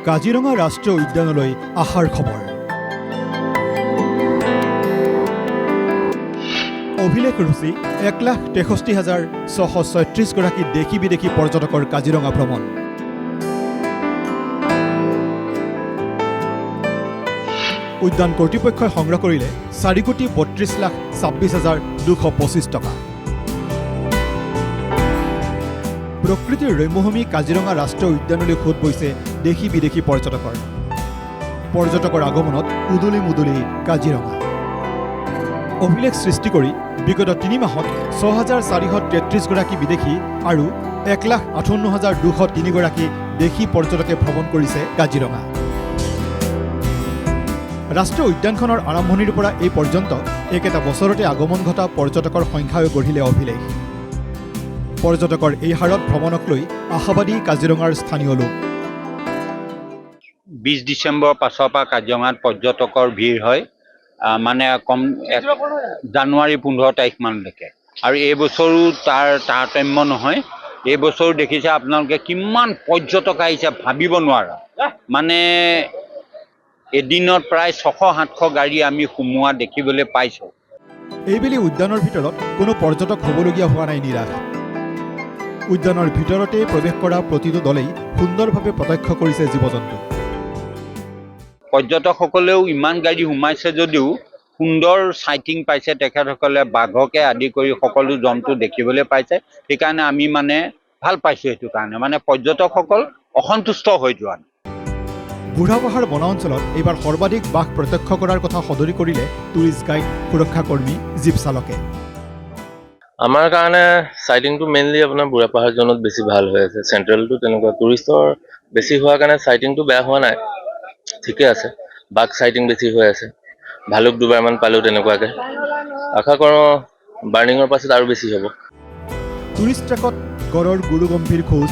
কাজিৰঙা ৰাষ্ট্ৰীয় উদ্যানলৈ আহাৰ খবৰ। অভিলেখ ৰুচি 1,63,636 গৰাকী দেশী বিদেশী পৰ্যটকৰ কাজিৰঙা ভ্ৰমণ। উদ্যান কৰ্তৃপক্ষই সংগ্ৰহ কৰিলে 4,32,26,225 টকা। প্ৰকৃতিৰ ৰম্যভূমি কাজিৰঙা ৰাষ্ট্ৰীয় উদ্যানলৈ সোঁত বৈছে দেশী বিদেশী পৰ্যটকৰ আগমনত উদুলি মুদুলি কাজিৰঙা। অভিলেখ সৃষ্টি কৰি বিগত 3 মাহত 6,433 গৰাকী বিদেশী আৰু 1,58,203 গৰাকী দেশী পৰ্যটকে ভ্ৰমণ কৰিছে কাজিৰঙা। ৰাষ্ট্ৰীয় উদ্যানখনৰ আৰম্ভণিৰ পৰা এই পৰ্যন্ত একেটা বছৰতে আগমন ঘটা পৰ্যটকৰ সংখ্যাও গঢ়িলে অভিলেখ। পৰ্যটকৰ এই হাৰত ভ্ৰমণক লৈ আশাবাদী কাজিৰঙাৰ স্থানীয় লোক। 20 ডিচেম্বৰ পাছৰ পৰা কাজিৰঙাত পৰ্যটকৰ ভিৰ হয়, মানে কম জানুৱাৰী 15 তাৰিখ মানলৈকে। আৰু এই বছৰো তাৰ তাৰতম্য নহয়। এই বছৰো দেখিছে আপোনালোকে কিমান পৰ্যটক আহিছে ভাবিব নোৱাৰা। মানে এদিনত প্ৰায় 600-700 গাড়ী আমি সোমোৱা দেখিবলৈ পাইছোঁ। এইবেলি উদ্যানৰ ভিতৰত কোনো পৰ্যটক হ'বলগীয়া হোৱা নাই নিৰাশ। উদ্যানৰ ভিতৰতে প্ৰৱেশ কৰা প্ৰতিটো দলেই সুন্দৰভাৱে প্ৰত্যক্ষ কৰিছে জীৱ-জন্তু। পৰ্যটকসকলেও ইমান গাড়ী সোমাইছে যদিও সুন্দৰ চাইটিং পাইছে। তেখেতসকলে বাঘকে আদি কৰি সকলো জন্তু দেখিবলৈ পাইছে। সেইকাৰণে আমি মানে ভাল পাইছোঁ। সেইটো কাৰণে মানে পৰ্যটকসকল অসন্তুষ্ট হৈ যোৱা নাই। বুঢ়াপাহাৰ বনাঞ্চলত এইবাৰ সৰ্বাধিক বাঘ প্ৰত্যক্ষ কৰাৰ কথা সদৰি কৰিলে টুৰিষ্ট গাইড, সুৰক্ষাকৰ্মী, জীপ চালকে। আমাৰ কাৰণে চাইটিংটো মেইনলি আপোনাৰ বুঢ়াপাহাৰ জোনত বেছি ভাল হৈ আছে। চেণ্ট্ৰেলটো তেনেকুৱা টুৰিষ্টৰ বেছি হোৱাৰ কাৰণে চাইটিংটো বেয়া হোৱা নাই, ঠিকে আছে। বাঘ চাইটিং বেছি হৈ আছে, ভালুক দুবাৰমান পালোঁ তেনেকুৱাকৈ। আশা কৰোঁ বাৰ্ণিঙৰ পাছত আৰু বেছি হ'ব। টুৰিষ্ট ট্ৰেকত গড়ৰ গুৰুগম্ভীৰ খোজ,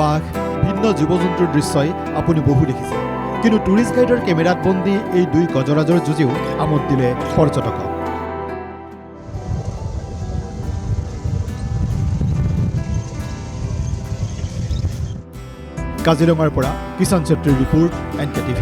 বাঘ, ভিন্ন জীৱ-জন্তুৰ দৃশ্যই আপুনি বহু দেখিছে। কিন্তু টুৰিষ্ট গাইডৰ কেমেৰাত বন্দী এই দুই গজৰাজৰ যুঁজেও আমোদ দিলে পৰ্যটকক। কাজিৰঙাৰ পৰা কিষাণ চেত্ৰীৰ ৰিপৰ্ট, NK TV।